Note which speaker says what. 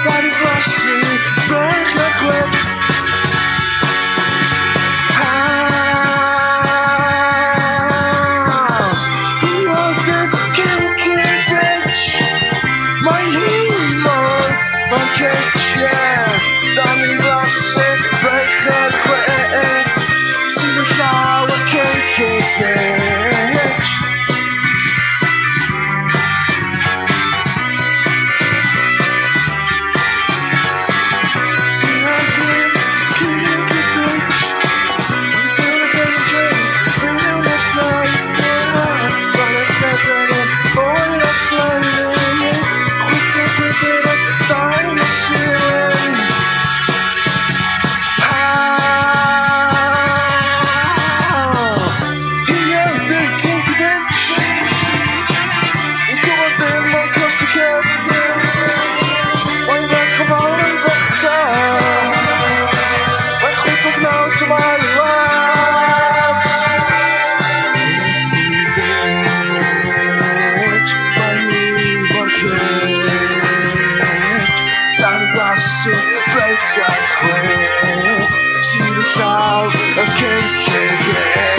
Speaker 1: Daddy bless you, break your quick. Who was the kinky bitch? My humor, my catch, yeah. Daddy bless you, break your quick. See the flower kinky bitch. Break that quick. See the cloud, I can't get it.